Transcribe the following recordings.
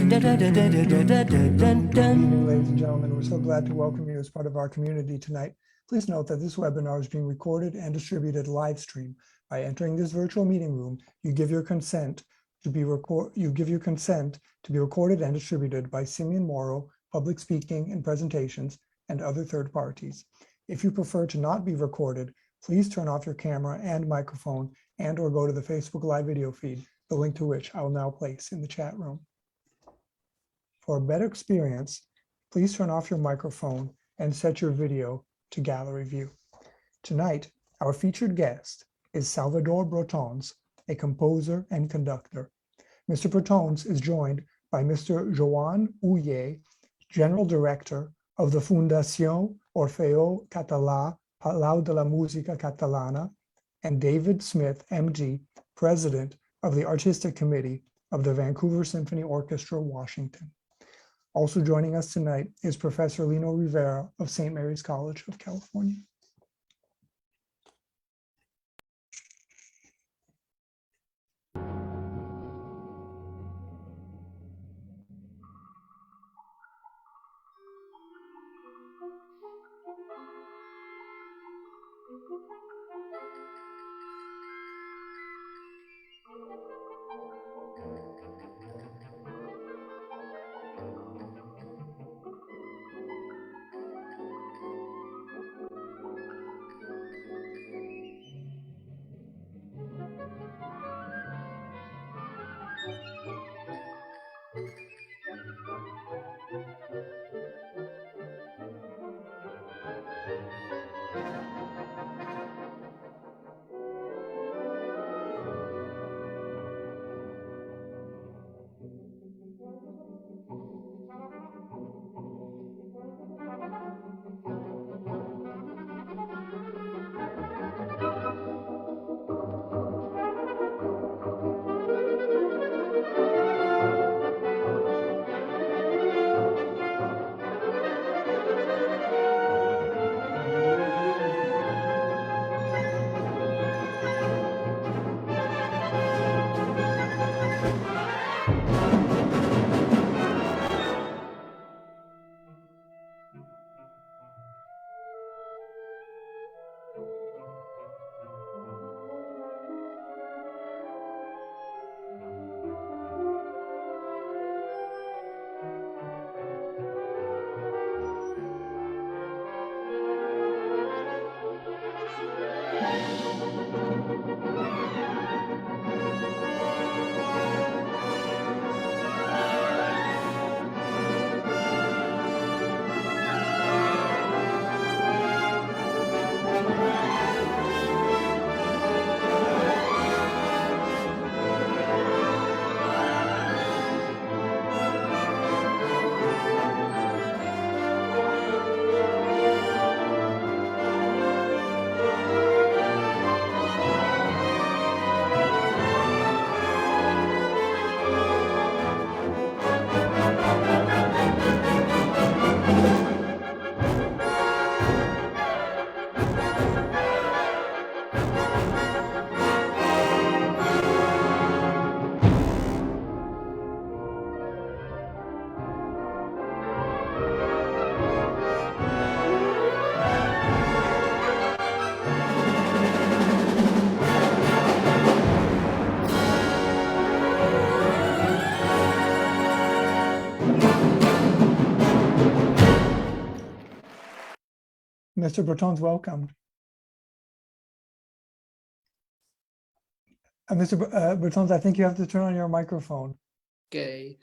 Ladies and gentlemen, we're so glad to welcome you as part of our community tonight. Please note that this webinar is being recorded and distributed live stream. By entering this virtual meeting room, you give your consent to be recorded and distributed by Simeon Morrow, Public Speaking and Presentations, and other third parties. If you prefer to not be recorded, please turn off your camera and microphone and/or go to the Facebook Live video feed, the link to which I will now place in the chat room. For a better experience, please turn off your microphone and set your video to gallery view. Tonight, our featured guest is Salvador Brotons, a composer and conductor. Mr. Brotons is joined by Mr. Joan Huye, General Director of the Fundació Orfeo Català Palau de la Música Catalana, and David Smith, MD, President of the Artistic Committee of the Vancouver Symphony Orchestra, Washington. Also joining us tonight is Professor Lino Rivera of St. Mary's College of California. Mr. Brotons, welcome. Mr. Brotons, I think you have to turn on your microphone. Okay.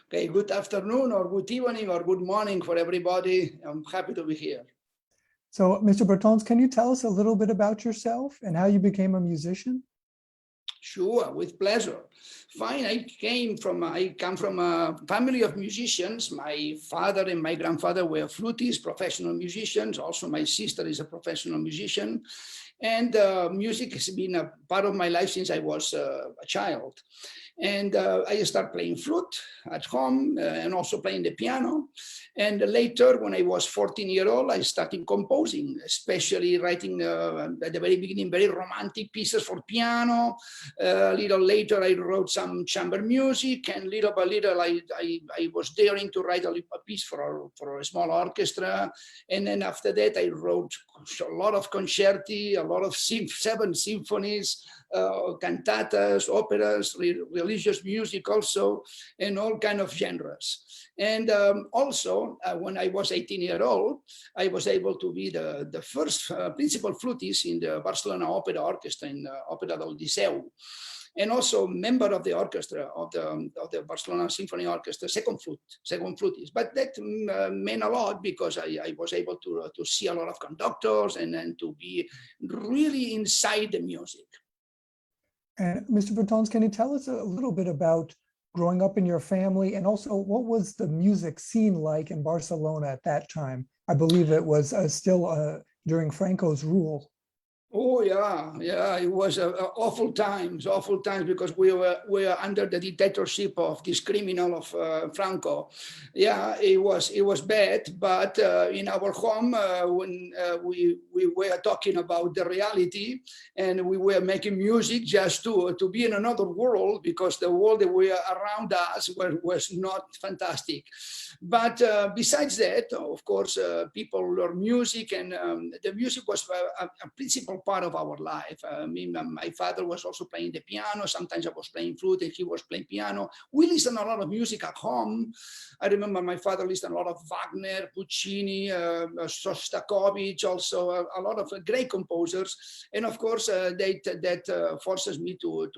Okay, good afternoon or good evening or good morning for everybody. I'm happy to be here. So, Mr. Brotons, can you tell us a little bit about yourself and how you became a musician? Sure, with pleasure. Fine, I come from a family of musicians. My father and my grandfather were flutists, professional musicians. Also, my sister is a professional musician. And music has been a part of my life since I was a child. And I started playing flute at home and also playing the piano. And later, when I was 14 years old, I started composing, especially writing at the very beginning, very romantic pieces for piano. A little later, I wrote some chamber music, and little by little, I was daring to write a piece for a small orchestra. And then after that, I wrote a lot of concerti, a lot of 7 symphonies, cantatas, operas, religious music also, and all kind of genres. And also, when I was 18 years old, I was able to be the first principal flutist in the Barcelona Opera Orchestra in Opera del Liceu, and also member of the orchestra of the Barcelona Symphony Orchestra, second flutist. But that meant a lot because I was able to see a lot of conductors and to be really inside the music. And Mr. Brotons, can you tell us a little bit about growing up in your family, and also what was the music scene like in Barcelona at that time? I believe it was still during Franco's rule. Oh yeah, it was awful times because we were under the dictatorship of this criminal of Franco. Yeah, it was bad, but in our home when we were talking about the reality, and we were making music just to be in another world, because the world that were around us was not fantastic. But besides that, of course, people learn music, and the music was a principal part of our life. My father was also playing the piano. Sometimes I was playing flute and he was playing piano. We listened a lot of music at home. I remember my father listened a lot of Wagner, Puccini, Shostakovich, also a lot of great composers. And of course, that forces me to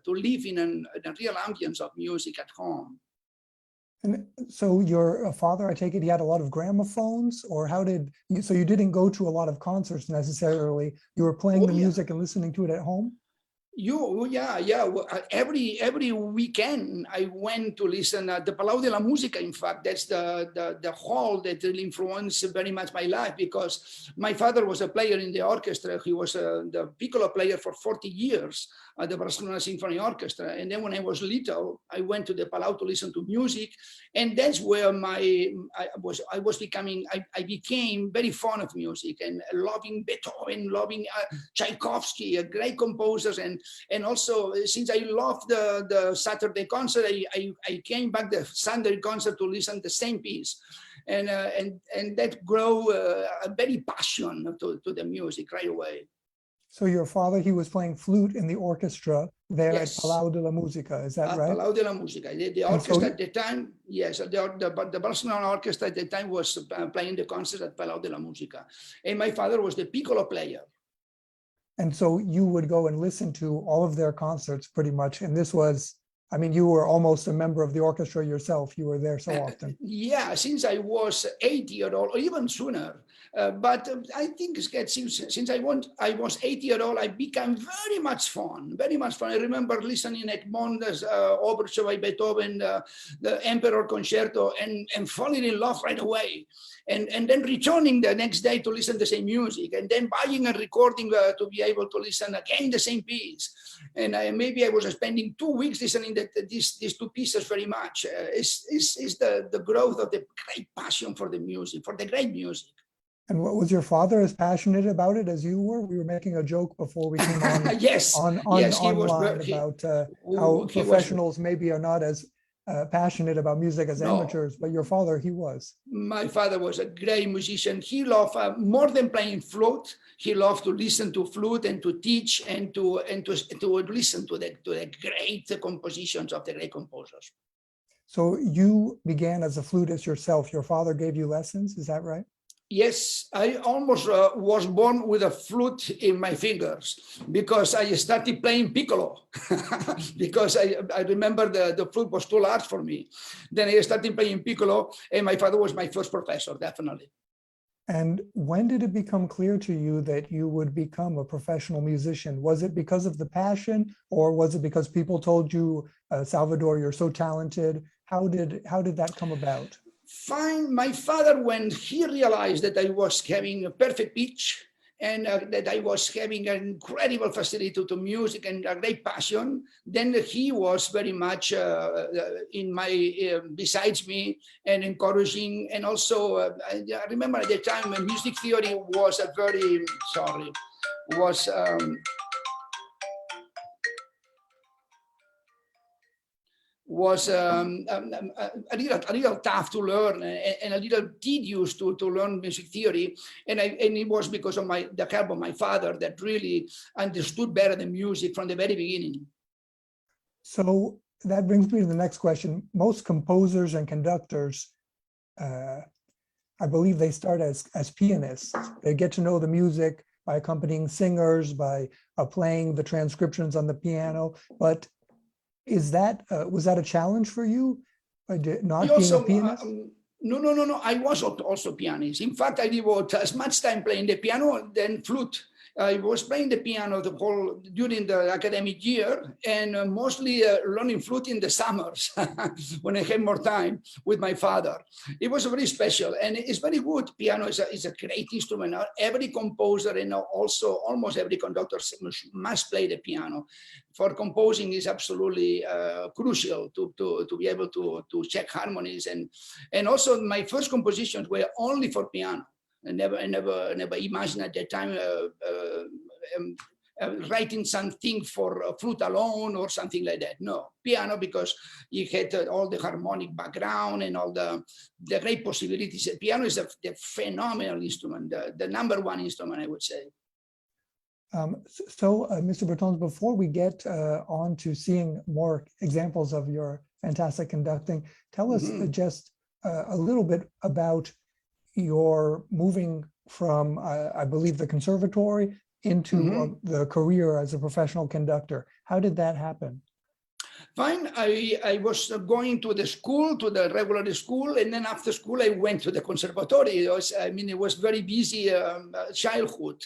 live in a real ambience of music at home. And so your father, I take it, he had a lot of gramophones, or how did you, so you didn't go to a lot of concerts necessarily, you were playing the music and listening to it at home? Every weekend I went to listen at the Palau de la Música. In fact, that's the hall that really influenced very much my life, because my father was a player in the orchestra. He was the piccolo player for 40 years at the Barcelona Symphony Orchestra. And then when I was little, I went to the Palau to listen to music, and that's where I became very fond of music and loving Beethoven, loving Tchaikovsky, great composers. And also, since I loved the Saturday concert, I came back the Sunday concert to listen to the same piece. And that grew a very passion to the music right away. So your father, he was playing flute in the orchestra there at Palau de la Música, is that right? Palau de la Música. The orchestra at the time, yes, the Barcelona orchestra at the time was playing the concert at Palau de la Música. And my father was the piccolo player. And so you would go and listen to all of their concerts pretty much. And this was, I mean, you were almost a member of the orchestra yourself. You were there so often. Yeah, since I was 8 years old, or even sooner. But I think since I was 8 years old, I became very much fun. I remember listening at Egmont's overture by Beethoven, the Emperor Concerto, and falling in love right away. And then returning the next day to listen to the same music, and then buying and recording to be able to listen again the same piece. And maybe I was spending 2 weeks listening to these two pieces very much. It's the growth of the great passion for the music, for the great music. And what was your father as passionate about it as you were? We were making a joke before we came on online about how professionals maybe are not as passionate about music as amateurs, but your father, he was. My father was a great musician. He loved more than playing flute. He loved to listen to flute and to teach and to listen to the great compositions of the great composers. So you began as a flutist yourself. Your father gave you lessons, is that right? Yes, I almost was born with a flute in my fingers, because I started playing piccolo because I remember the flute was too large for me. Then I started playing piccolo, and my father was my first professor, definitely. And when did it become clear to you that you would become a professional musician? Was it because of the passion, or was it because people told you, Salvador, you're so talented? How did that come about? Fine. My father, when he realized that I was having a perfect pitch and that I was having an incredible facility to music and a great passion, then he was very much in my besides me and encouraging. And also, I remember at the time music theory was a very was. Was a little tough to learn and a little tedious to learn music theory, and it was because of the help of my father that really understood better the music from the very beginning. So that brings me to the next question. Most composers and conductors, I believe they start as pianists. They get to know the music by accompanying singers, by playing the transcriptions on the piano. But was that a challenge for you, not being a pianist? No. I was also pianist. In fact, I devote as much time playing the piano than flute. I was playing the piano during the academic year, and mostly learning flute in the summers when I had more time with my father. It was very special, and it's very good. Piano is a great instrument. Every composer and also almost every conductor must play the piano. For composing is absolutely crucial to be able to check harmonies, and also my first compositions were only for piano. I never imagined at that time writing something for flute alone or something like that. No, piano, because you had all the harmonic background and all the great possibilities. Piano is a phenomenal instrument, the number one instrument, I would say. Mr. Brotons, before we get on to seeing more examples of your fantastic conducting, tell us just a little bit about your moving from, I believe, the conservatory into the career as a professional conductor. How did that happen? Fine. I was going to the school, to the regular school, and then after school I went to the conservatory. It was very busy childhood,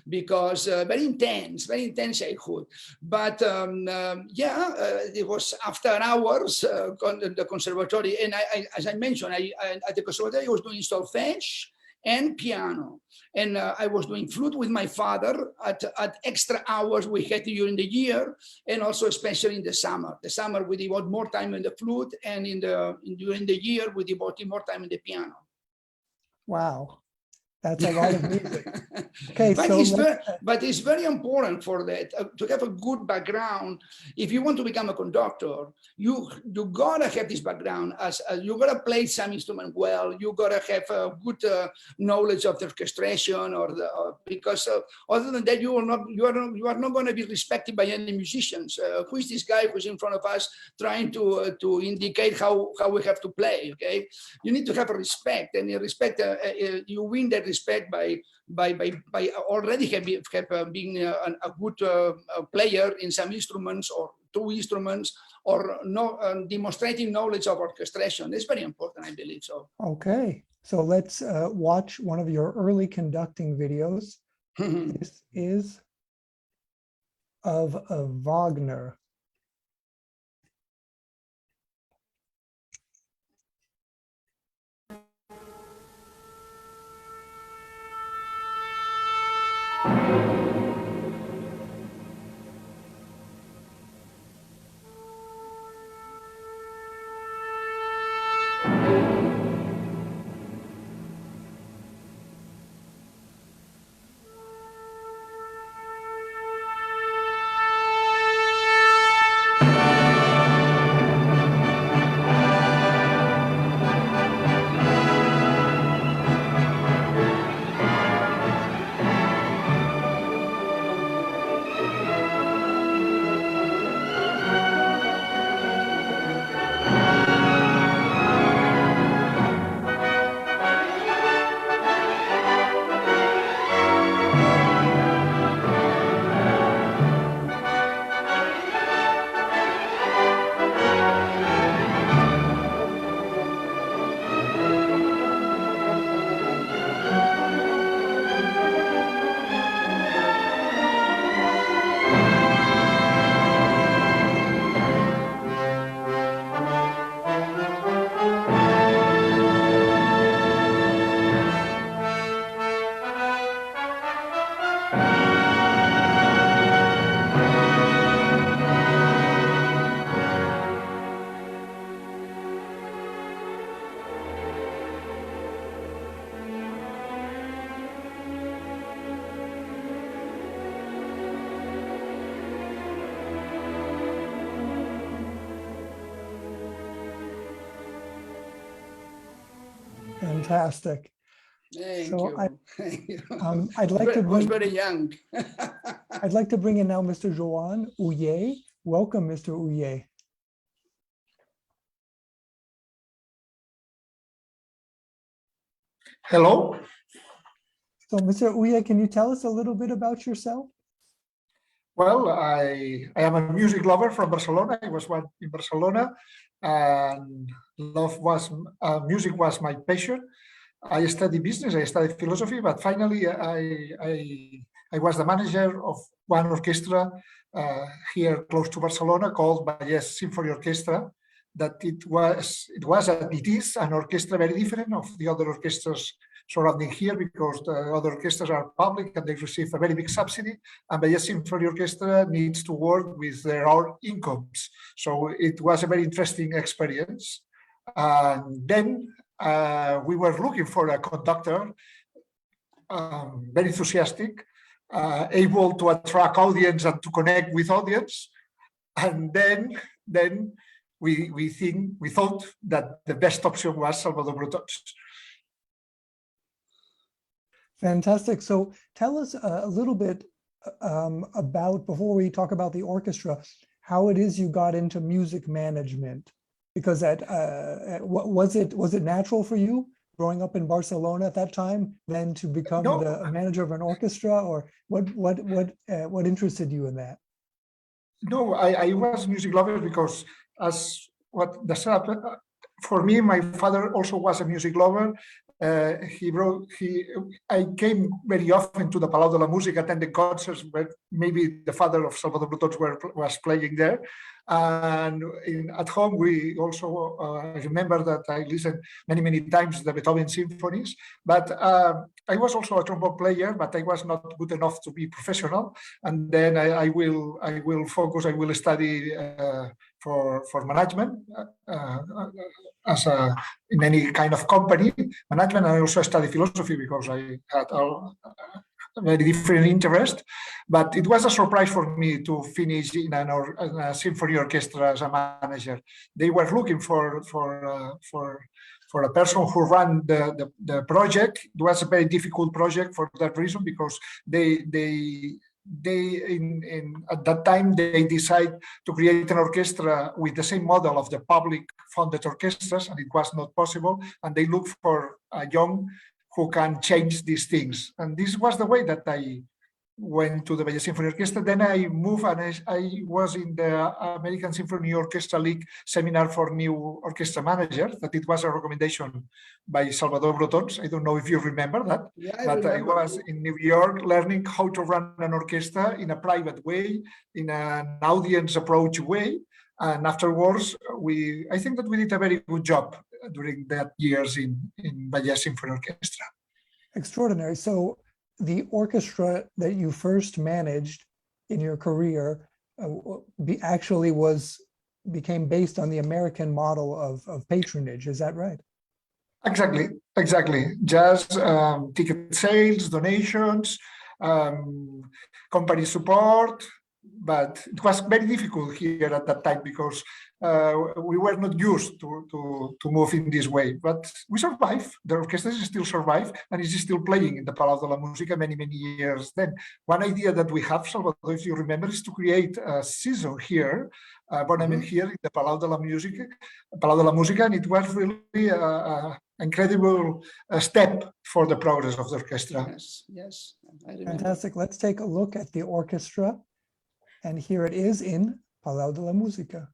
because very intense childhood. But it was after hours the conservatory, and as I mentioned, at the conservatory I was doing solfège and piano, and I was doing flute with my father at extra hours we had during the year, and also especially in the summer. The summer we devote more time in the flute, and during the year we devote more time in the piano. Wow, that's a lot of music. Okay, but it's very important for that to have a good background. If you want to become a conductor, you gotta have this background. As you gotta play some instrument well. You gotta have a good knowledge of the orchestration, because other than that, you are not going to be respected by any musicians. Who is this guy who's in front of us trying to indicate how we have to play? Okay, you need to have a respect, and you win that respect by already being a good player in some instruments or two instruments, or demonstrating knowledge of orchestration. It's very important, I believe so. Okay, so let's watch one of your early conducting videos. This is of Wagner. Fantastic. Thank So you. Thank you. I'd like to I was bring very young. I'd like to bring in now Mr. Joan Ouye. Welcome, Mr. Ouye. Hello. So, Mr. Ouye, can you tell us a little bit about yourself? Well, I am a music lover from Barcelona. I was one in Barcelona, and music was my passion. I studied business, I studied philosophy, but finally I was the manager of one orchestra here close to Barcelona called Vallès Symphony Orchestra. That it is an orchestra very different of the other orchestras surrounding here, because the other orchestras are public and they receive a very big subsidy, and the Symphony Orchestra needs to work with their own incomes. So it was a very interesting experience. And then we were looking for a conductor, very enthusiastic, able to attract audience and to connect with audience. And then we thought that the best option was Salvador Brotons. Fantastic. So tell us a little bit about, before we talk about the orchestra, how it is you got into music management. Because was it natural for you growing up in Barcelona at that time, then to become the manager of an orchestra, or what interested you in that? No, I was music lover because for me, my father also was a music lover. I came very often to the Palau de la Música, attending concerts where maybe the father of Salvador Brotons was playing there. And at home, we also remember that I listened many times to the Beethoven symphonies. But I was also a trombone player, but I was not good enough to be professional. And then I will study for management in any kind of company management. I also study philosophy because I had a very different interest. But it was a surprise for me to finish in a symphony orchestra as a manager. They were looking for a person who ran the project. It was a very difficult project for that reason, because at that time they decide to create an orchestra with the same model of the public funded orchestras, and it was not possible, and they look for a young who can change these things. And this was the way that I went to the Vallès Symphony Orchestra. Then I moved, and I was in the American Symphony Orchestra League seminar for new orchestra managers. That it was a recommendation by Salvador Brotons. I don't know if you remember that. Yeah, I was in New York learning how to run an orchestra in a private way, in an audience approach way. And afterwards, I think that we did a very good job during that years in Vallès Symphony Orchestra. Extraordinary. So the orchestra that you first managed in your career became based on the American model of patronage. Is that right? Exactly. Just ticket sales, donations, company support. But it was very difficult here at that time because we were not used to move in this way. But we survived. The orchestra still survive, and is still playing in the Palau de la Música many years. Then one idea that we have, Salvador, if you remember, is to create a season here, here in the Palau de la Música, and it was really an incredible step for the progress of the orchestra. Yes, I remember. Fantastic. Let's take a look at the orchestra. And here it is in Palau de la Música.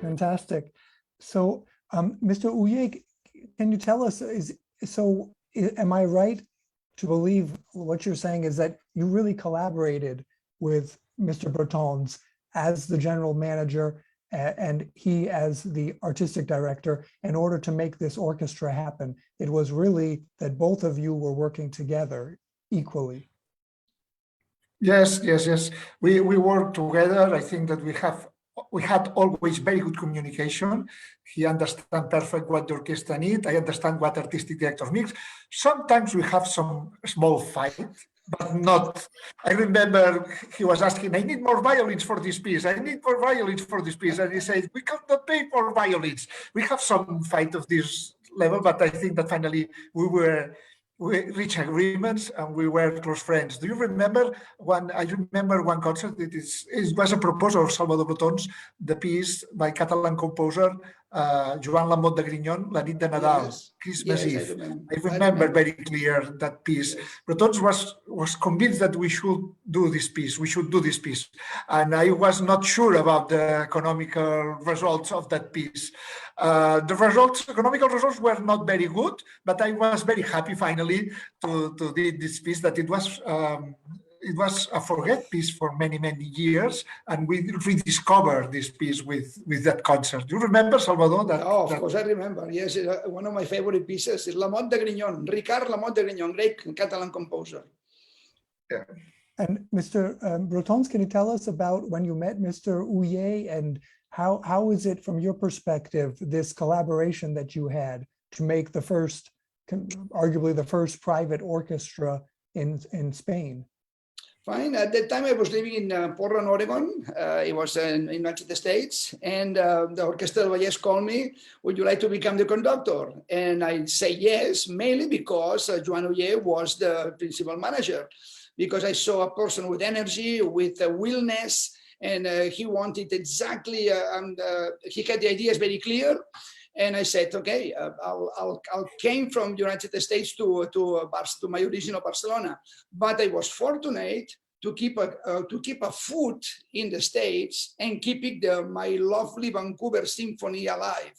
Fantastic. So, Mr. Uye, can you tell us, am I right to believe what you're saying is that you really collaborated with Mr. Brotons as the general manager and he as the artistic director in order to make this orchestra happen? It was really that both of you were working together equally. Yes. We work together. I think that we had always very good communication. He understands perfect what the orchestra needs. I understand what artistic director needs. Sometimes we have some small fight, but not. I remember he was asking, I need more violins for this piece. I need more violins for this piece. And he said, we cannot pay for violins. We have some fight of this level, but I think that finally we reached agreements and we were close friends. Do you remember I remember one concert, it was a proposal of Salvador Brotons, the piece by Catalan composer Joan Lamont de Grignon, La nit de Nadal, Yes. Christmas Yes, Eve. I remember very clear that piece. Yes. Brotons was convinced that we should do this piece. And I was not sure about the economical results of that piece. Economical results were not very good, but I was very happy finally to do this piece, that it was a forget piece for many years, and we rediscovered this piece with that concert. Do you remember, Salvador? Of course I remember. Yes, one of my favorite pieces is Lamont de Grignon, Ricard Lamont de Grignon, great Catalan composer. Yeah. And Mr. Brotons, can you tell us about when you met Mr. Uye, and how is it from your perspective, this collaboration that you had to make the first, arguably the first private orchestra in Spain? Fine. At that time, I was living in Portland, Oregon. It was in the United States. And the Orchestra del Vallès called me, would you like to become the conductor? And I say yes, mainly because Joan Uye was the principal manager, because I saw a person with energy, with willness, and he wanted exactly, he had the ideas very clear. And I said, okay, I'll came from United States to my original Barcelona, but I was fortunate to keep a foot in the States and keeping my lovely Vancouver Symphony alive,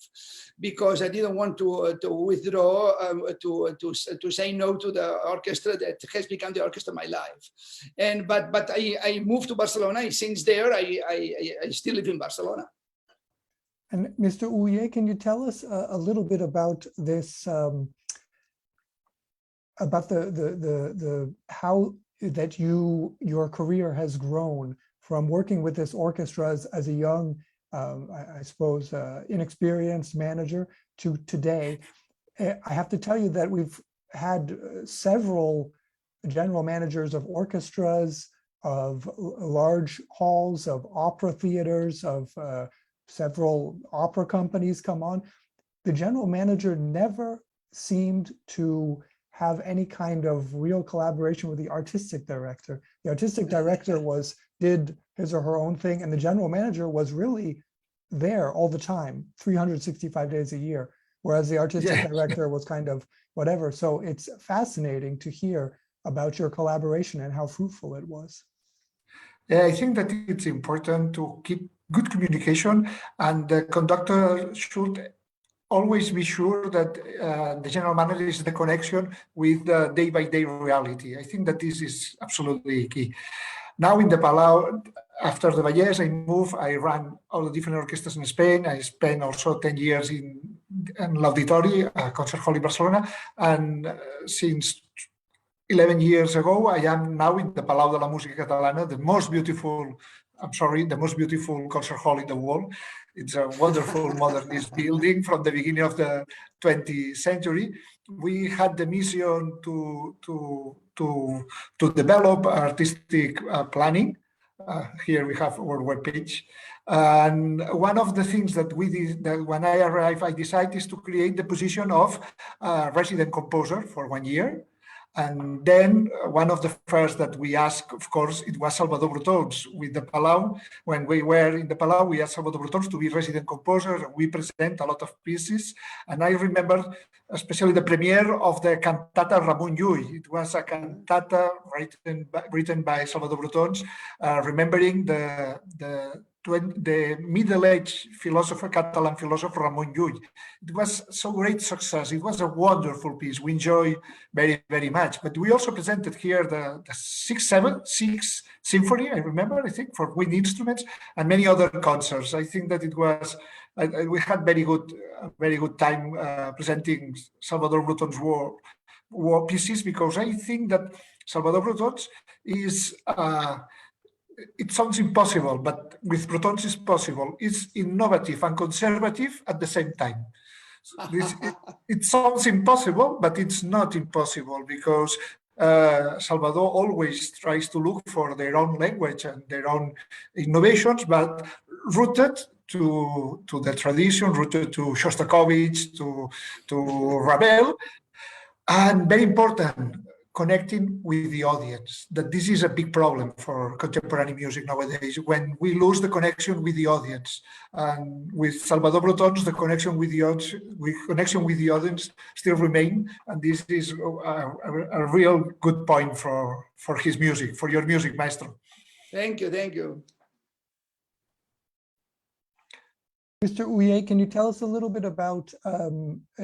because I didn't want to withdraw, to say no to the orchestra that has become the orchestra of my life. And but I moved to Barcelona, and since there I still live in Barcelona. And Mr. Uye, can you tell us a little bit about this, about the how that your career has grown from working with this orchestra as a young, I suppose, inexperienced manager to today? I have to tell you that we've had several general managers of orchestras, of large halls, of opera theaters, of several opera companies come on. The general manager never seemed to have any kind of real collaboration with the artistic director. The artistic director did his or her own thing, and the general manager was really there all the time, 365 days a year, whereas the artistic director was kind of whatever. So it's fascinating to hear about your collaboration and how fruitful it was. Yeah, I think that it's important to keep good communication, and the conductor should always be sure that the general manager is the connection with the day-by-day reality. I think that this is absolutely key. Now in the Palau, after the Vallès, I ran all the different orchestras in Spain. I spent also 10 years in l'Auditori, Concert Hall in Barcelona, and since 11 years ago, I am now in the Palau de la Música Catalana, the most beautiful concert hall in the world. It's a wonderful modernist building from the beginning of the 20th century. We had the mission to develop artistic planning. Here we have our webpage. And one of the things that we did, that when I arrived, I decided is to create the position of resident composer for 1 year. And then one of the first that we asked, of course, it was Salvador Brotons with the Palau. When we were in the Palau, we asked Salvador Brotons to be resident composer. We present a lot of pieces. And I remember especially the premiere of the cantata Ramon Llull. It was a cantata written by Salvador Brotons, remembering the the middle-aged philosopher, Catalan philosopher Ramon Llull. It was so great success. It was a wonderful piece. We enjoy very, very much. But we also presented here the sixth symphony, I remember, I think, for wind instruments and many other concerts. I think that it was, we had very good time presenting Salvador Brotons' war pieces, because I think that Salvador Brotons is, it sounds impossible, but with Brotons it's possible. It's innovative and conservative at the same time. It sounds impossible, but it's not impossible, because Salvador always tries to look for their own language and their own innovations, but rooted to the tradition, rooted to Shostakovich, to Ravel, and very important, connecting with the audience. That this is a big problem for contemporary music nowadays, when we lose the connection with the audience. And with Salvador Brotons, the connection with the audience still remain, and this is a real good point for his music, for your music, Maestro. Thank you, thank you. Mr. Uye, can you tell us a little bit about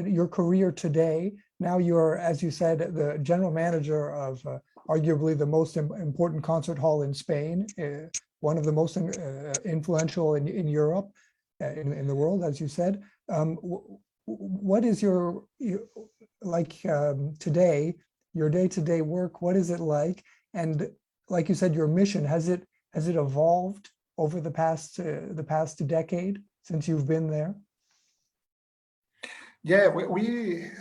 your career today? Now you're, as you said, the general manager of arguably the most important concert hall in Spain, one of the most influential in Europe, in the world, as you said. What is your today, your day-to-day work? What is it like? And like you said, your mission, has it evolved over the past decade since you've been there? Yeah, we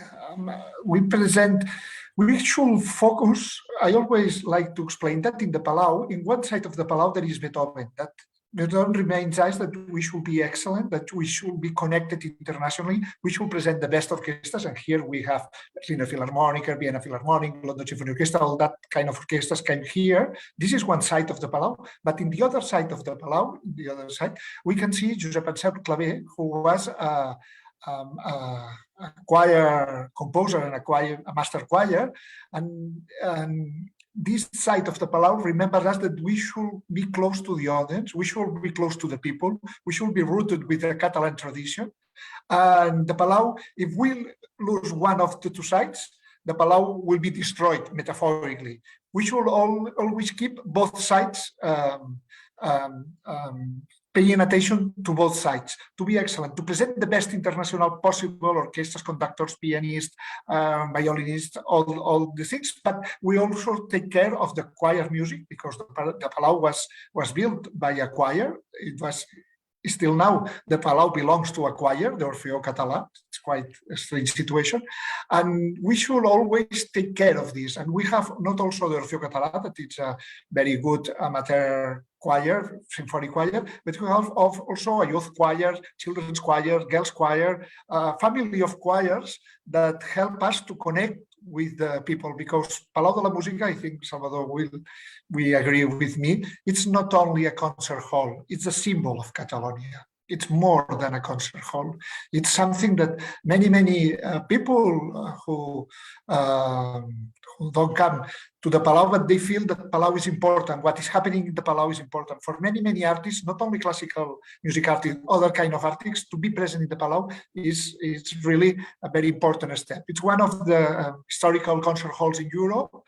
should focus. I always like to explain that in the Palau, in one side of the Palau, there is Beethoven. That Beethoven reminds us that we should be excellent, that we should be connected internationally, we should present the best orchestras. And here we have Berliner Philharmoniker, Vienna Philharmonic, London Symphony Orchestra, all that kind of orchestras came here. This is one side of the Palau. But in the other side of the Palau, we can see Josep Anselm Clavé, who was a choir composer and a master choir, and this side of the Palau remembers us that we should be close to the audience, we should be close to the people, we should be rooted with the Catalan tradition. And the Palau, if we lose one of the two sides, the Palau will be destroyed, metaphorically. We should always keep both sides paying attention to both sides, to be excellent, to present the best international possible orchestras, conductors, pianists, violinists, all the things. But we also take care of the choir music, because the Palau was built by a choir. It was still now the Palau belongs to a choir, the Orfeo Català. It's quite a strange situation, and we should always take care of this. And we have not also the Orfeo Català, that it's a very good amateur choir, symphonic choir, but we have also a youth choir, children's choir, girls choir, a family of choirs that help us to connect with the people, because Palau de la Música, I think Salvador will agree with me, it's not only a concert hall, it's a symbol of Catalonia. It's more than a concert hall. It's something that many people who don't come to the Palau, but they feel that Palau is important. What is happening in the Palau is important. For many artists, not only classical music artists, other kind of artists, to be present in the Palau is really a very important step. It's one of the historical concert halls in Europe,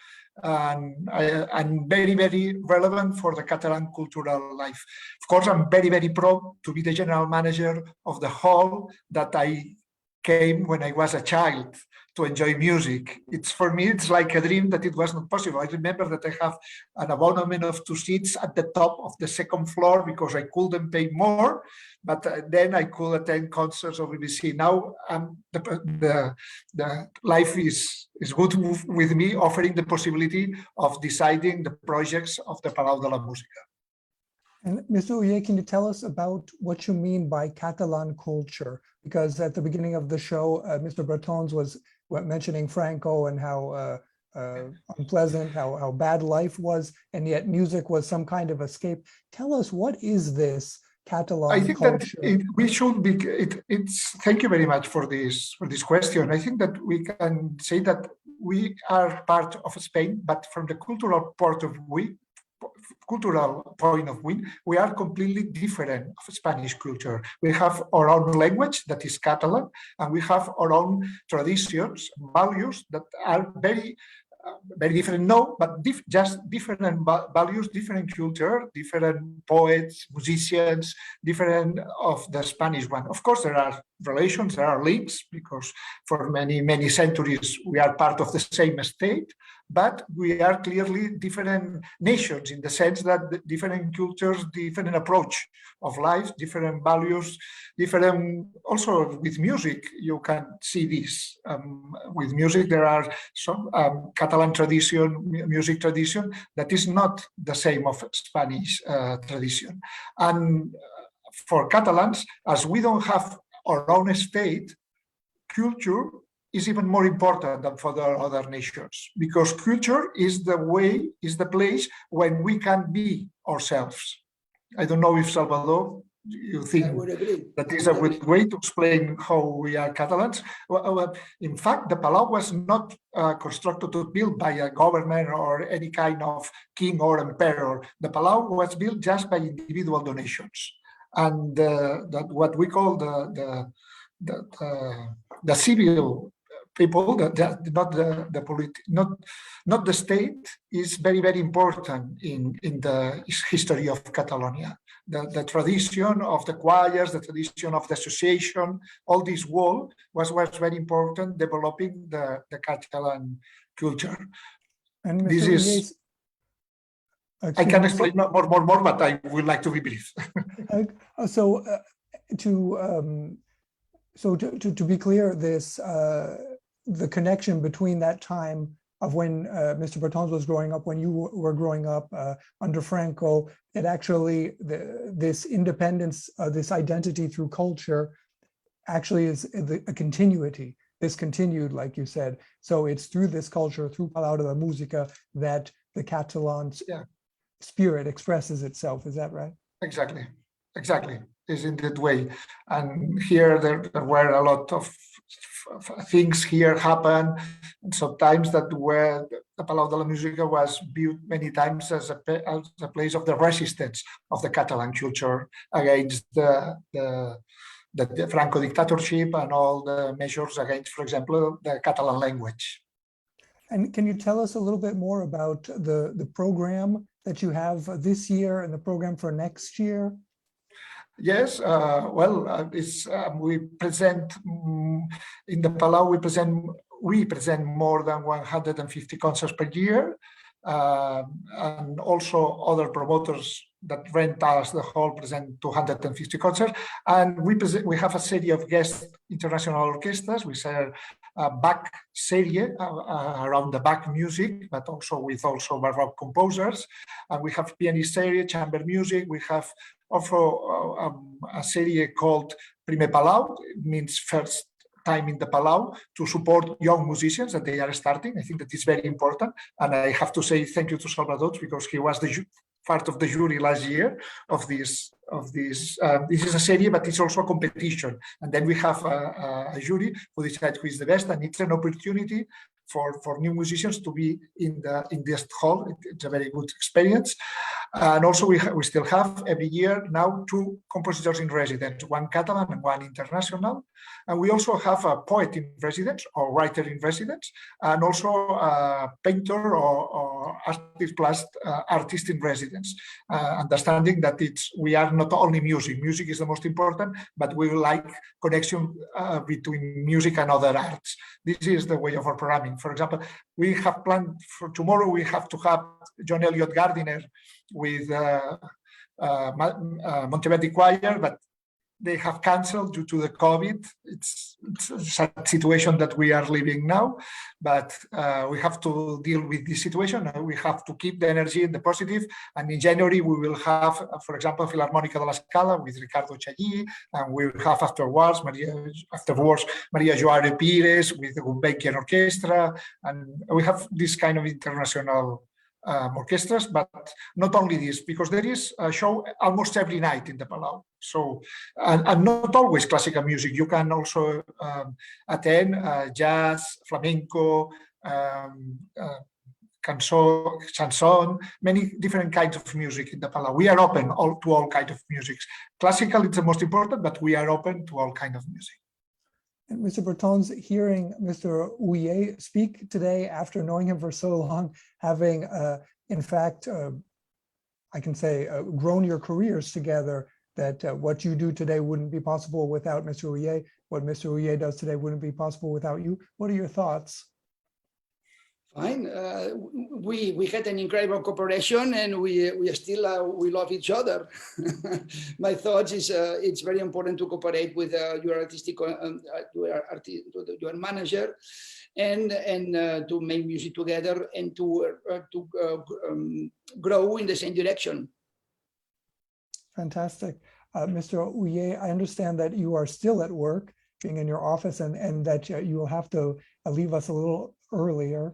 and very relevant for the Catalan cultural life. Of course, I'm very proud to be the general manager of the hall that I came when I was a child to enjoy music. For me, it's like a dream that it was not possible. I remember that I have an abonnement of 2 seats at the top of the 2nd floor because I couldn't pay more, but then I could attend concerts of BBC. Now the life is good with me, offering the possibility of deciding the projects of the Palau de la Música. And Mr. Uye, can you tell us about what you mean by Catalan culture? Because at the beginning of the show, Mr. Brotons was mentioning Franco and how unpleasant, how bad life was, and yet music was some kind of escape. Tell us, what is this Catalan I think culture? that we should be. Thank you very much for this question. I think that we can say that we are part of Spain, but from the cultural point of view, cultural point of view, we are completely different of Spanish culture. We have our own language, that is Catalan, and we have our own traditions, values that are very different, no, but just different values, different culture, different poets, musicians, different of the Spanish one. Of course, there are relations, there are links, because for many centuries we are part of the same state, but we are clearly different nations in the sense that different cultures, different approach of life, different values, different, also with music, you can see this. With music, there are some Catalan tradition, music tradition, that is not the same of Spanish tradition. And for Catalans, as we don't have our own state, culture is even more important than for the other nations, because culture is the way, is the place when we can be ourselves. I don't know if Salvador, you think that is a good way to explain how we are Catalans. Well, in fact, the Palau was not constructed or built by a government or any kind of king or emperor. The Palau was built just by individual donations. And that what we call the civil people, not the state, is very important in the history of Catalonia. The tradition of the choirs, the tradition of the association, all this world was very important developing the Catalan culture. And this Mr. is. I can explain more, but I would like to be brief. So to be clear, this the connection between that time of when Mr. Brotons was growing up, when you were growing up under Franco, it actually, this independence, this identity through culture actually is a continuity. This continued, like you said. So it's through this culture, through Palau de la Música, that the Catalan spirit expresses itself. Is that right? Exactly. Is in that way. And here there were a lot of things here happen, and sometimes that where the Palau de la Música was built many times as a place of the resistance of the Catalan culture against the Franco dictatorship and all the measures against, for example, the Catalan language. And can you tell us a little bit more about the program that you have this year and the program for next year? Yes, we present in the Palau. We present more than 150 concerts per year, and also other promoters that rent us the hall present 250 concerts. And we have a series of guest international orchestras. We share a Bach series around the Bach music, but also with Baroque composers. And we have pianist series, chamber music. We have also a series called Primer Palau, it means first time in the Palau, to support young musicians that they are starting. I think that is very important. And I have to say thank you to Salvador, because he was part of the jury last year of this. This is a series, but it's also a competition. And then we have a jury who decides who is the best, and it's an opportunity for new musicians to be in this hall. It's a very good experience. And also we still have every year now 2 compositors in residence, one Catalan and one international. And we also have a poet in residence or writer in residence, and also a painter or artist plus artist in residence. Understanding that we are not only music. Music is the most important, but we like connection between music and other arts. This is the way of our programming. For example, we have planned for tomorrow, we have to have John Eliot Gardiner with Monteverdi Choir, but they have canceled due to the COVID. It's a sad situation that we are living now, but we have to deal with this situation. We have to keep the energy and the positive. And in January, we will have, for example, Filarmónica de la Scala with Ricardo Chagui, and we will have afterwards Maria Joao Pires with the Gulbenkian Orchestra. And we have this kind of international orchestras, but not only this, because there is a show almost every night in the Palau. So, and not always classical music. You can also attend jazz, flamenco, chanson, many different kinds of music in the Palau. We are open to all kinds of music. Classical is the most important, but we are open to all kinds of music. And Mr. Brotons, hearing Mr. Ouye speak today after knowing him for so long, having in fact, I can say, grown your careers together, that what you do today wouldn't be possible without Mr. Ouye. What Mr. Ouye does today wouldn't be possible without you. What are your thoughts? Fine. We had an incredible cooperation, and we still we love each other. My thoughts is it's very important to cooperate with your artistic your manager, and to make music together and to grow in the same direction. Fantastic. Mr. Ouye, I understand that you are still at work, being in your office, and that you will have to leave us a little earlier.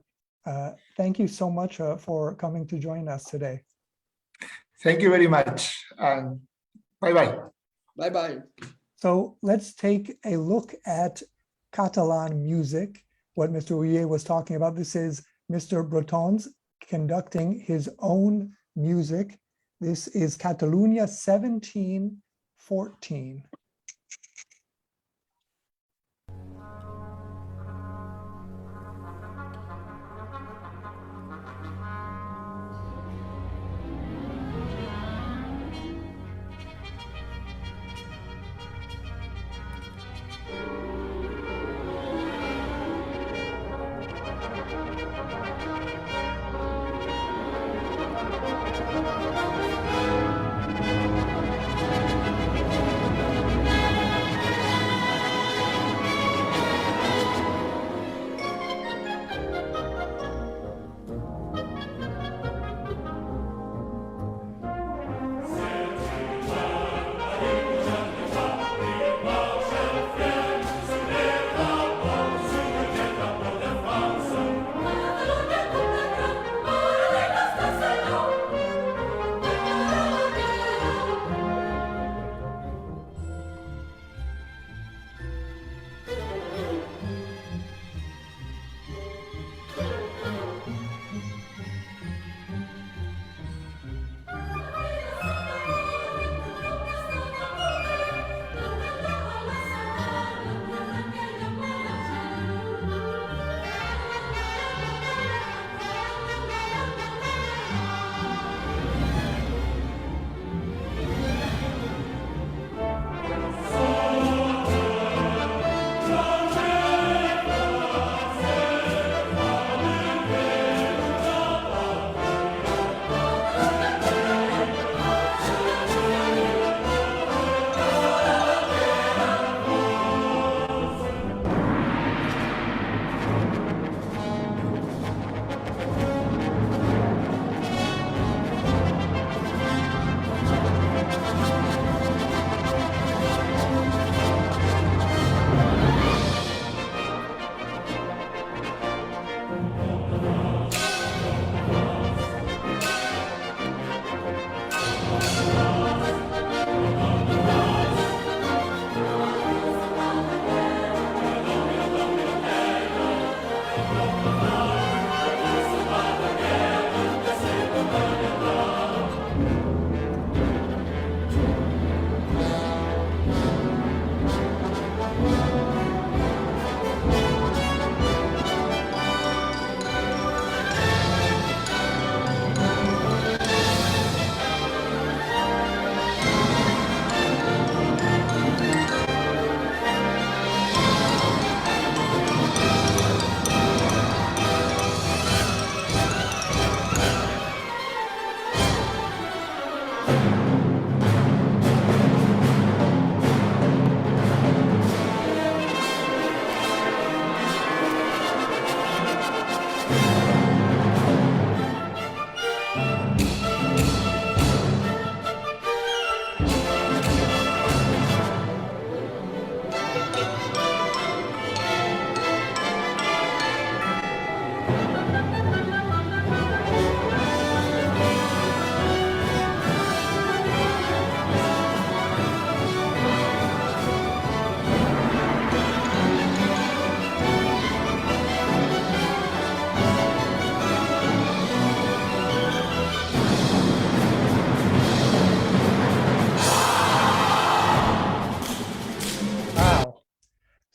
Thank you so much for coming to join us today. Thank you very much, and bye-bye. Bye-bye. So let's take a look at Catalan music, what Mr. Ouye was talking about. This is Mr. Brotons conducting his own music. This is Catalonia 1714.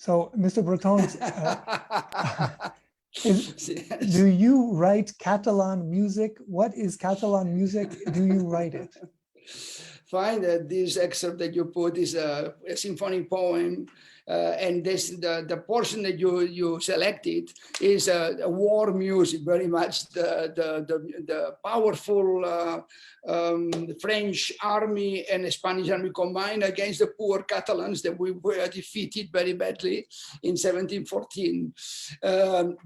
So, Mr. Brotons, do you write Catalan music? What is Catalan music? Do you write it? Find that this excerpt that you put is a symphonic poem, and the portion that you selected is a war music, very much the powerful French army and the Spanish army combined against the poor Catalans that we were defeated very badly in 1714.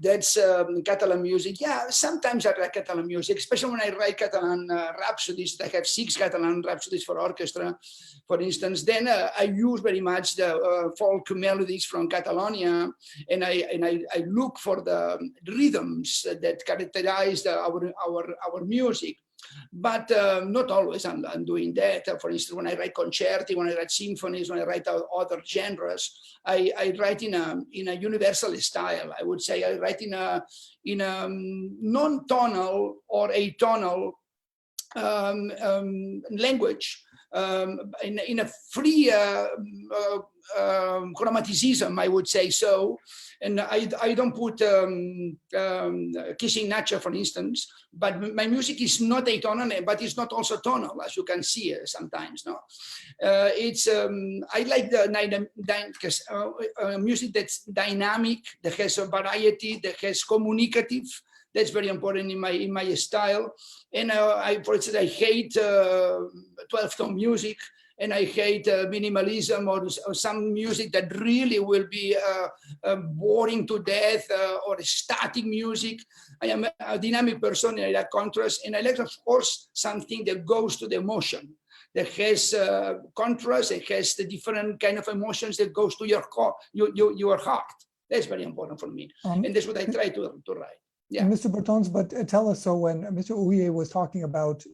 That's Catalan music. Yeah, sometimes I write Catalan music, especially when I write Catalan rhapsodies. I have 6 Catalan rhapsodies for orchestra, for instance. Then I use very much the folk melodies from Catalonia, and I look for the rhythms that characterize our music. But not always I'm doing that. For instance, when I write concerti, when I write symphonies, when I write other genres, I write in a universal style. I would say I write in a non-tonal or atonal language, in a free chromaticism, I would say so. And I don't put kissing nature, for instance, but my music is not atonal, but it's not also tonal, as you can see sometimes. No, it's I like the music that's dynamic, that has a variety, that has communicative. That's very important in my style. And for instance, I hate 12-tone music, and I hate minimalism or some music that really will be boring to death, or static music. I am a dynamic person, and I like contrast, and I like, of course, something that goes to the emotion, that has contrast, and has the different kind of emotions that goes to your heart. That's very important for me, and that's what I try to write. Yeah, Mr. Brotons, but tell us, so when Mr. Uye was talking about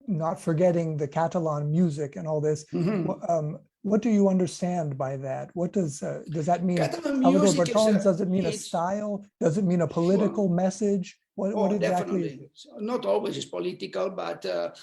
not forgetting the Catalan music and all this, what do you understand by that? What does that mean? Salvador Brotons, does it mean a style? Does it mean a political message? What exactly? Definitely. Not always is political, but the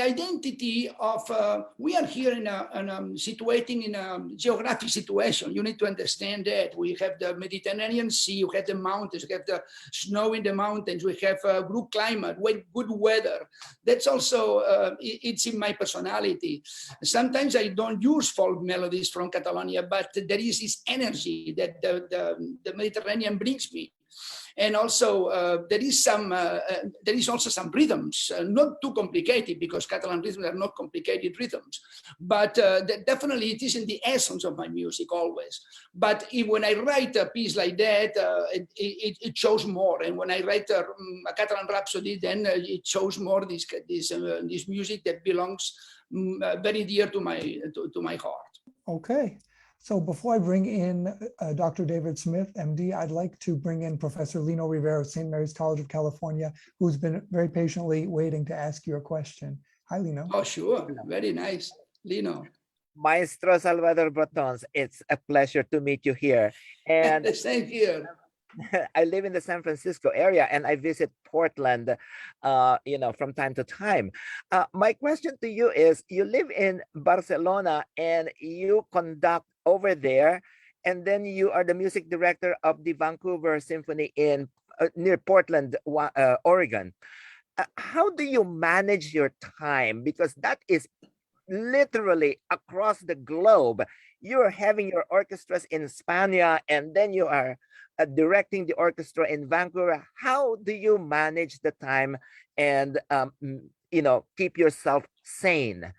identity of we are here situating in a geographic situation. You need to understand that we have the Mediterranean Sea, we have the mountains, we have the snow in the mountains, we have good climate, good weather. That's also it's in my personality. Sometimes I don't use folk melodies from Catalonia, but there is this energy that the Mediterranean brings me. And also there is also some rhythms, not too complicated, because Catalan rhythms are not complicated rhythms, but definitely it is in the essence of my music always. But when I write a piece like that, it shows more. And when I write a Catalan rhapsody, then it shows more this music that belongs very dear to my heart. Okay. So before I bring in Dr. David Smith, MD, I'd like to bring in Professor Lino Rivera of St. Mary's College of California, who's been very patiently waiting to ask you a question. Hi, Lino. Oh, sure. Very nice. Lino. Maestro Salvador Brotons, it's a pleasure to meet you here. And same here. I live in the San Francisco area, and I visit Portland, from time to time. My question to you is, you live in Barcelona and you conduct over there, and then you are the music director of the Vancouver Symphony in near Portland, Oregon. How do you manage your time? Because that is literally across the globe. You're having your orchestras in Spain, and then you are directing the orchestra in Vancouver. How do you manage the time and keep yourself sane?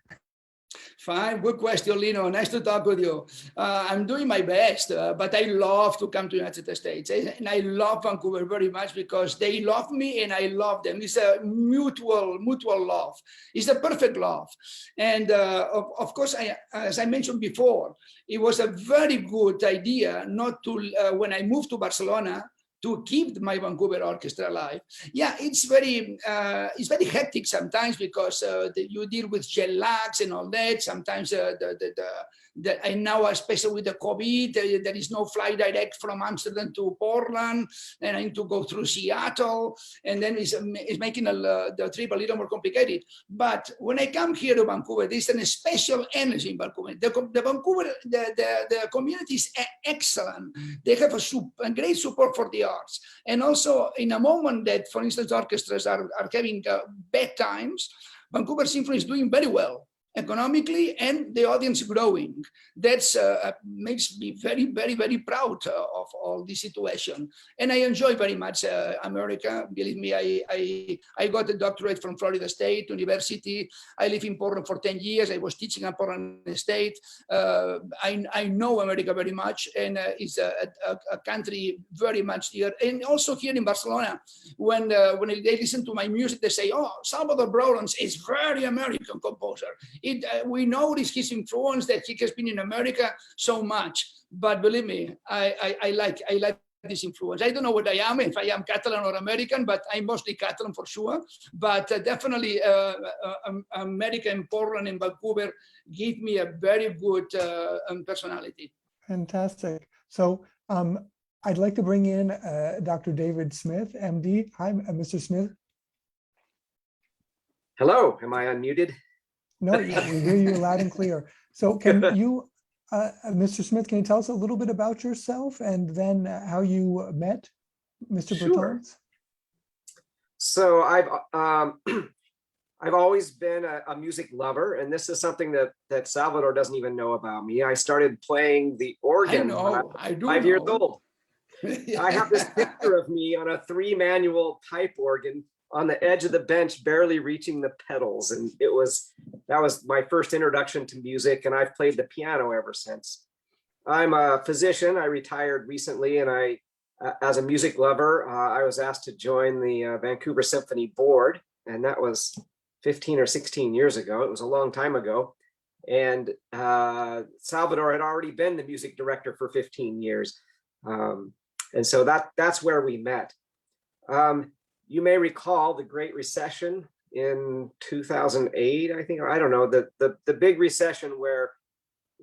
Fine, good question, Lino. Nice to talk with you. I'm doing my best, but I love to come to the United States. And I love Vancouver very much because they love me and I love them. It's a mutual love. It's a perfect love. And of course, as I mentioned before, it was a very good idea not to, when I moved to Barcelona, to keep my Vancouver orchestra alive. Yeah, it's very hectic sometimes because you deal with jet lags and all that. Sometimes the And now, especially with the COVID, there is no flight direct from Amsterdam to Portland, and I need to go through Seattle, and then it's making the trip a little more complicated. But when I come here to Vancouver, there's a special energy in Vancouver. The community is excellent. They have a great support for the arts. And also in a moment that, for instance, orchestras are having bad times, Vancouver Symphony is doing very well economically, and the audience growing. That's makes me very, very, very proud of all this situation. And I enjoy very much America. Believe me, I got a doctorate from Florida State University. I live in Portland for 10 years. I was teaching at Portland State. I know America very much, and it's a country very much here. And also here in Barcelona, when they listen to my music, they say, "Oh, Salvador Brotons is very American composer." We notice his influence, that he has been in America so much. But believe me, I like this influence. I don't know what I am, if I am Catalan or American, but I'm mostly Catalan for sure. But definitely America and Portland and Vancouver give me a very good personality. Fantastic. So I'd like to bring in Dr. David Smith, MD. Hi, Mr. Smith. Hello, am I unmuted? No, we hear you loud and clear. So can you, Mr. Smith, can you tell us a little bit about yourself and then how you met Mr. Sure. Brotons? So I've always been a music lover, and this is something that Salvador doesn't even know about me. I started playing the organ when I was 5 years old. Yeah. I have this picture of me on a 3-manual pipe organ on the edge of the bench, barely reaching the pedals. And that was my first introduction to music, and I've played the piano ever since. I'm a physician. I retired recently, and as a music lover, I was asked to join the Vancouver Symphony Board, and that was 15 or 16 years ago. It was a long time ago. And Salvador had already been the music director for 15 years. And so that's where we met. You may recall the Great Recession in 2008, I think, or I don't know, the big recession where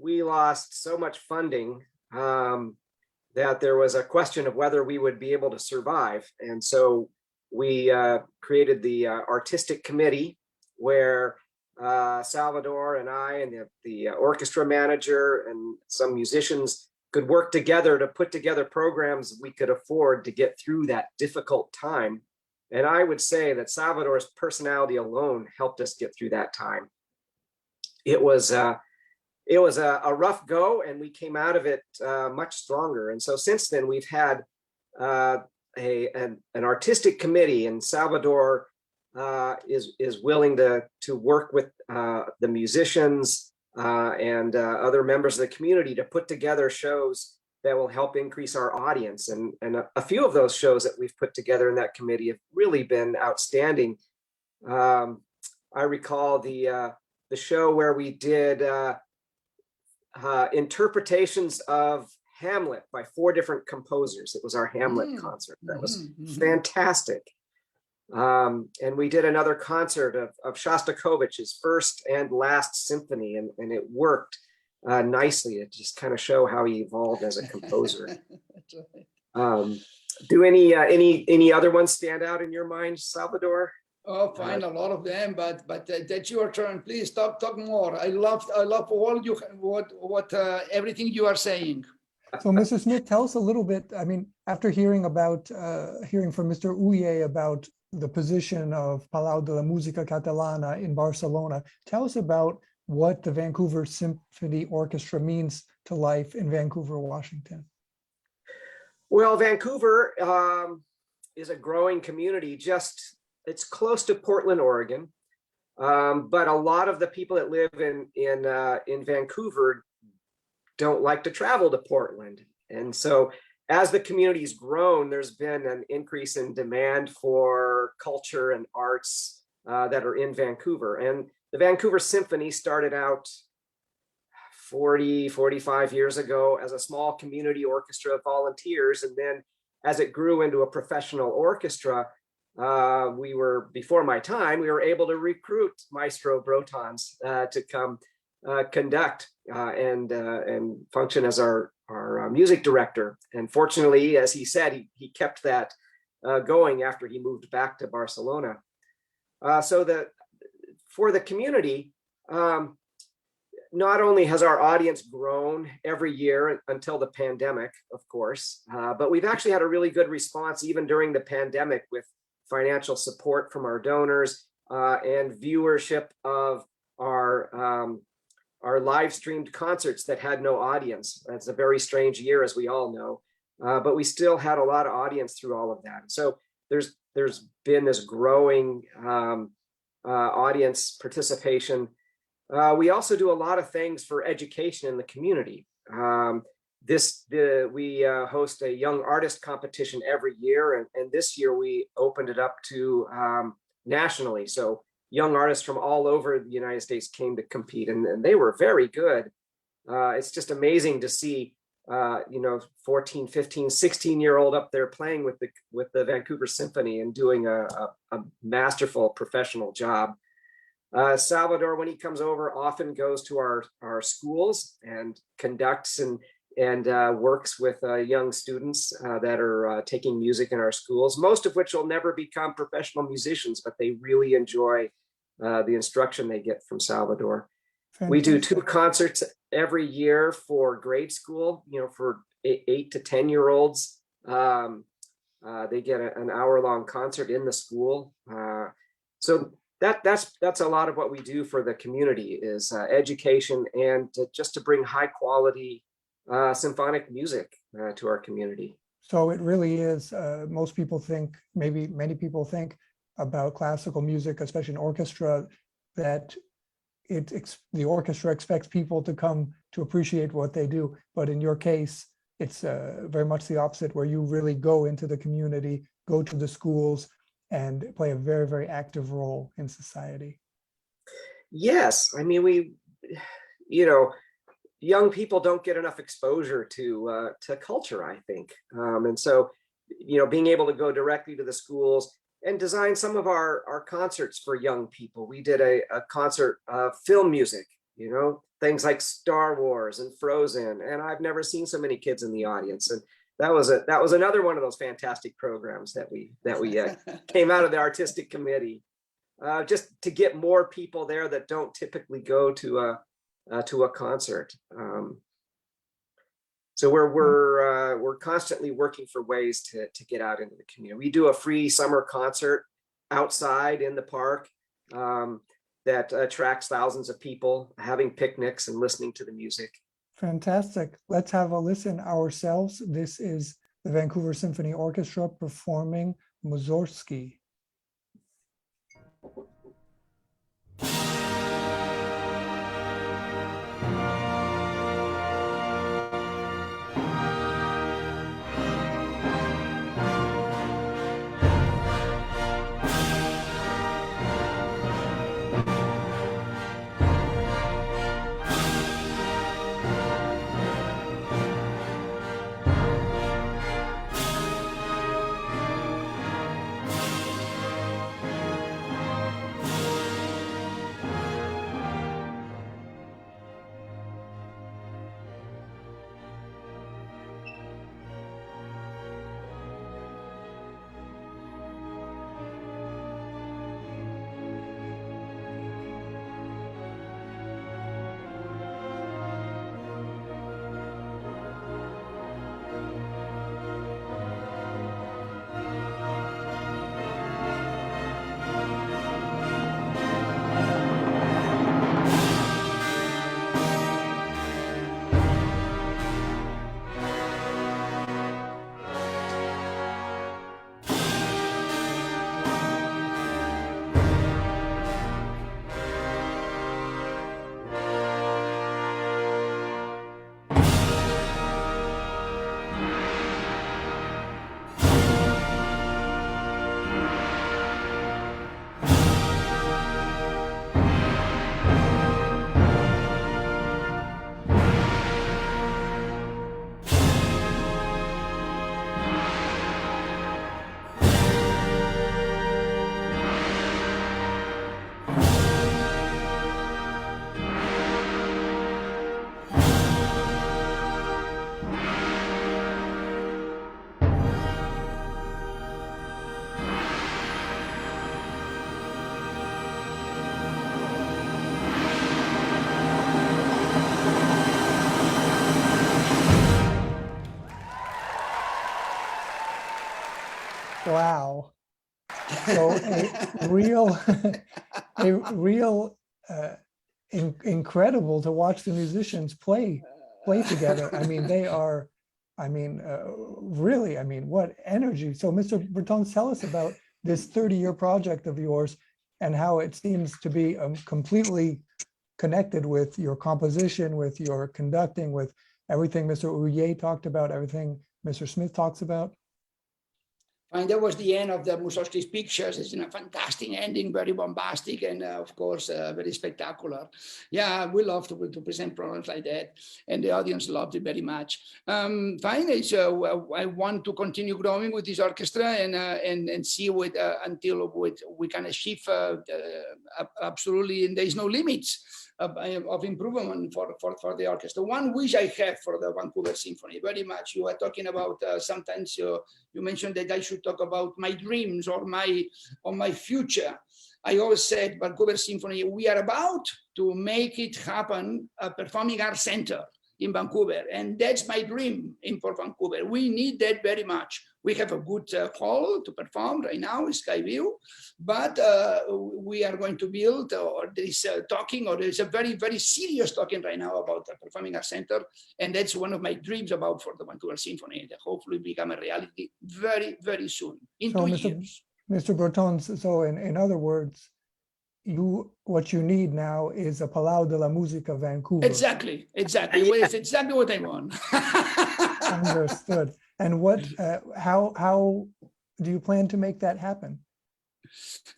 we lost so much funding that there was a question of whether we would be able to survive. And so we created the artistic committee where Salvador and I and the orchestra manager and some musicians could work together to put together programs we could afford to get through that difficult time. And I would say that Salvador's personality alone helped us get through that time. It was a rough go, and we came out of it much stronger. And so since then, we've had an artistic committee, and Salvador is willing to work with the musicians and other members of the community to put together shows that will help increase our audience. And a few of those shows that we've put together in that committee have really been outstanding. I recall the show where we did interpretations of Hamlet by 4 different composers. It was our Hamlet concert. That was fantastic. And we did another concert of Shostakovich's first and last symphony, and it worked nicely. It just kind of show how he evolved as a composer. Do any other ones stand out in your mind, Salvador? Oh, fine, a lot of them, but that's your turn. Please talk more. I love all you what everything you are saying. So, Mr. Smith, tell us a little bit. I mean, after hearing from Mr. Uye about the position of Palau de la Música Catalana in Barcelona, tell us about what the Vancouver Symphony Orchestra means to life in Vancouver, Washington. Well, Vancouver is a growing community. It's close to Portland, Oregon, but a lot of the people that live in Vancouver don't like to travel to Portland. And so as the community's grown, there's been an increase in demand for culture and arts that are in Vancouver. And the Vancouver Symphony started out 45 years ago as a small community orchestra of volunteers. And then as it grew into a professional orchestra, before my time, we were able to recruit Maestro Brotons to come conduct and function as our music director. And fortunately, as he said, he kept that going after he moved back to Barcelona. For the community, not only has our audience grown every year until the pandemic, of course, but we've actually had a really good response even during the pandemic with financial support from our donors and viewership of our live streamed concerts that had no audience. That's a very strange year, as we all know, but we still had a lot of audience through all of that. So there's been this growing audience participation. We also do a lot of things for education in the community. We host a young artist competition every year, and this year we opened it up to nationally. So young artists from all over the United States came to compete, and they were very good. It's just amazing to see 14, 15, 16-year-old up there playing with the Vancouver Symphony and doing a masterful professional job. Salvador, when he comes over, often goes to our schools and conducts and works with young students that are taking music in our schools, most of which will never become professional musicians, but they really enjoy the instruction they get from Salvador. Fantastic. We do 2 concerts every year for grade school, for 8 to 10-year-olds. They get an hour-long concert in the school. So that's a lot of what we do for the community is education and just to bring high quality symphonic music to our community. So it really is, most people think, maybe many people think about classical music, especially an orchestra, that the orchestra expects people to come to appreciate what they do. But in your case, it's very much the opposite, where you really go into the community, go to the schools, and play a very, very active role in society. Yes, I mean, young people don't get enough exposure to culture, I think. And so, being able to go directly to the schools and design some of our concerts for young people. We did a concert of film music, things like Star Wars and Frozen. And I've never seen so many kids in the audience. And that was another one of those fantastic programs that we came out of the artistic committee, just to get more people there that don't typically go to a concert. So we're constantly working for ways to get out into the community. We do a free summer concert outside in the park that attracts thousands of people, having picnics and listening to the music. Fantastic. Let's have a listen ourselves. This is the Vancouver Symphony Orchestra performing Mussorgsky. Wow. So a real, a real incredible to watch the musicians play together. I mean, they are, I mean, really, I mean, what energy. So Mr. Brotons, tell us about this 30-year project of yours and how it seems to be completely connected with your composition, with your conducting, with everything Mr. Uye talked about, everything Mr. Smith talks about. And that was the end of the Mussorgsky's pictures. It's a fantastic ending, very bombastic, and of course, very spectacular. Yeah, we love to present programs like that, and the audience loved it very much. Finally, so I want to continue growing with this orchestra and see what until we can achieve absolutely, and there is no limits of improvement for the orchestra. One wish I have for the Vancouver Symphony, very much. You are talking about sometimes you mentioned that I should talk about my dreams or my future. I always said Vancouver Symphony, we are about to make it happen, a performing arts center in Vancouver. And that's my dream for Vancouver. We need that very much. We have a good hall to perform right now, Skyview, but we are going to build, or there is talking, or there's a very, very serious talking right now about the Performing Arts Center. And that's one of my dreams about for the Vancouver Symphony, that hopefully become a reality very, very soon, in So 2 years. Mr. Brotons, so in other words, what you need now is a Palau de la Música Vancouver. Exactly. It's exactly what I want. Understood. And what, how do you plan to make that happen?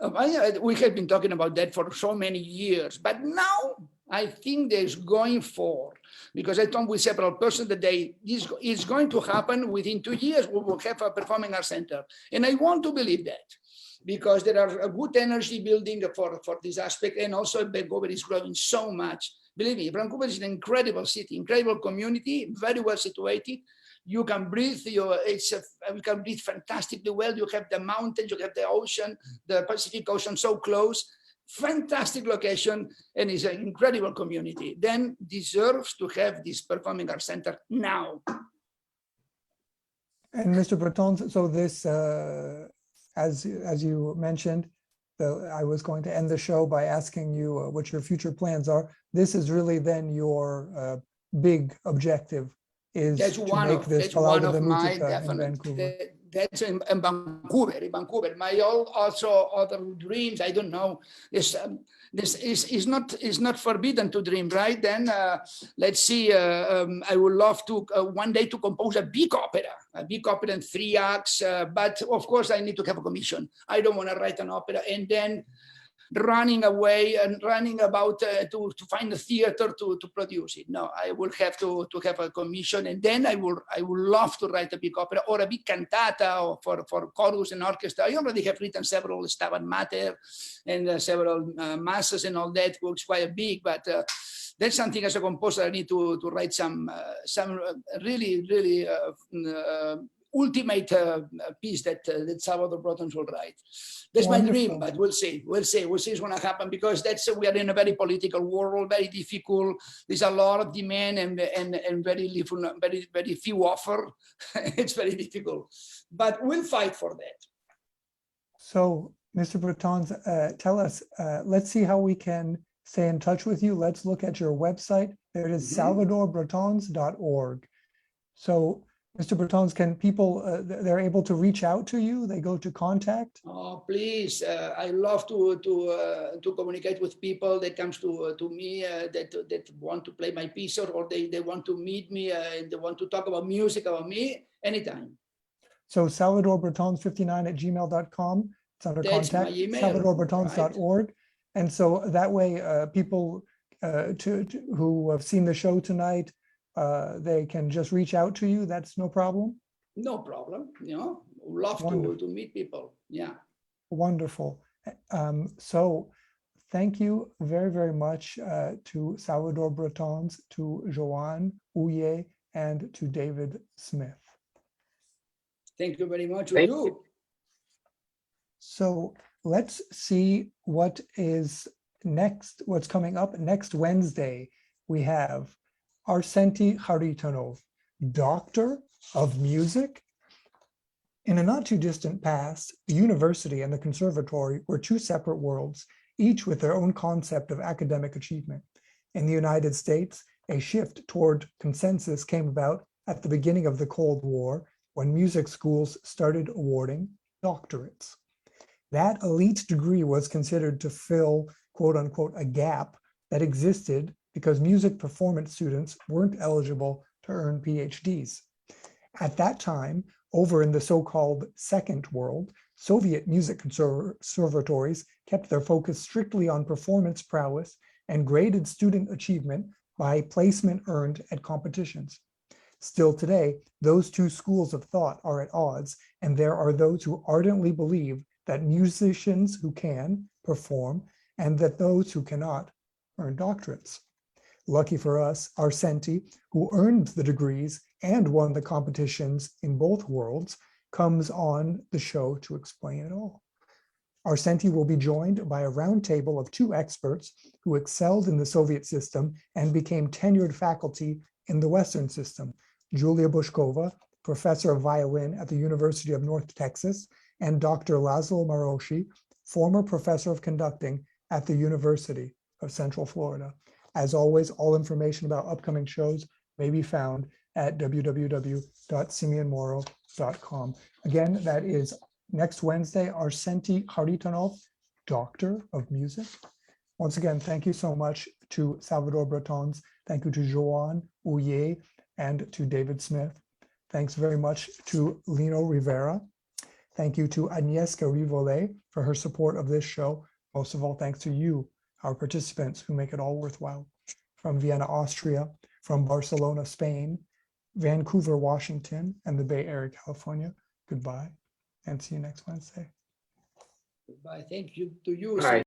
We have been talking about that for so many years, but now I think there's going for, because I talked with several persons that it's going to happen within 2 years. We will have a performing arts center, and I want to believe that, because there are a good energy building for this aspect, and also Vancouver is growing so much. Believe me, Vancouver is an incredible city, incredible community, very well situated. You can breathe, you can breathe fantastically well. You have the mountains, you have the ocean, the Pacific Ocean so close. Fantastic location, and it's an incredible community. Then deserves to have this performing arts center now. And Mr. Brotons, so this, as you mentioned, I was going to end the show by asking you what your future plans are. This is really then your big objective, is that's to one make of, this that's Palau one de of la my Música in definite. Vancouver. That's in Vancouver. My also other dreams. I don't know. This is not forbidden to dream, right? Then let's see. I would love to one day to compose a big opera in 3 acts. But of course, I need to have a commission. I don't want to write an opera and then running away and running about to find a theater to produce it. No, I will have to have a commission, and then I will love to write a big opera or a big cantata or for chorus and orchestra. I already have written several Stabat Mater and several masses and all that, which is quite big, but that's something as a composer I need to write some really ultimate piece that Salvador Brotons will write. That's Wonderful. my dream, but we'll see what's going to happen, because we are in a very political world, very difficult. There's a lot of demand and very little, very few offer. It's very difficult, but we'll fight for that. So, Mr. Brotons, tell us, let's see how we can stay in touch with you. Let's look at your website. There it is, salvadorbrotons.org. So, Mr. Brotons, can people, they're able to reach out to you? They go to contact? Oh, please. I love to communicate with people that comes to me that want to play my piece, or they want to meet me and they want to talk about music, about me, anytime. So salvadorbrotons59@gmail.com. It's under That's contact, my email, salvadorbrotons.org. And so that way people who have seen the show tonight, they can just reach out to you. That's no problem. No problem. Love to meet people. Yeah. Wonderful. So thank you very, very much to Salvador Brotons, to Joan Uye, and to David Smith. Thank you very much to you. So let's see what is next, what's coming up. Next Wednesday, we have Arsenti Haritonov, Doctor of Music, In a not too distant past, the university and the conservatory were two separate worlds, each with their own concept of academic achievement. In the United States, a shift toward consensus came about at the beginning of the Cold War when music schools started awarding doctorates. That elite degree was considered to fill, quote unquote, a gap that existed because music performance students weren't eligible to earn PhDs. At that time, over in the so-called Second World, Soviet music conservatories kept their focus strictly on performance prowess and graded student achievement by placement earned at competitions. Still today, those two schools of thought are at odds, and there are those who ardently believe that musicians who can perform and that those who cannot earn doctorates. Lucky for us, Arsenti, who earned the degrees and won the competitions in both worlds, comes on the show to explain it all. Arsenti will be joined by a roundtable of two experts who excelled in the Soviet system and became tenured faculty in the Western system, Julia Bushkova, professor of violin at the University of North Texas, and Dr. Laszlo Marosi, former professor of conducting at the University of Central Florida. As always, all information about upcoming shows may be found at www.simeonmoro.com. Again, that is next Wednesday, Arsenti Haritonov, Doctor of Music. Once again, thank you so much to Salvador Brotons. Thank you to Joan Ouye and to David Smith. Thanks very much to Lino Rivera. Thank you to Agnieszka Rivole for her support of this show. Most of all, thanks to you, our participants who make it all worthwhile. From Vienna, Austria, from Barcelona, Spain, Vancouver, Washington, and the Bay Area, California. Goodbye, and see you next Wednesday. Goodbye. Thank you to you. Bye.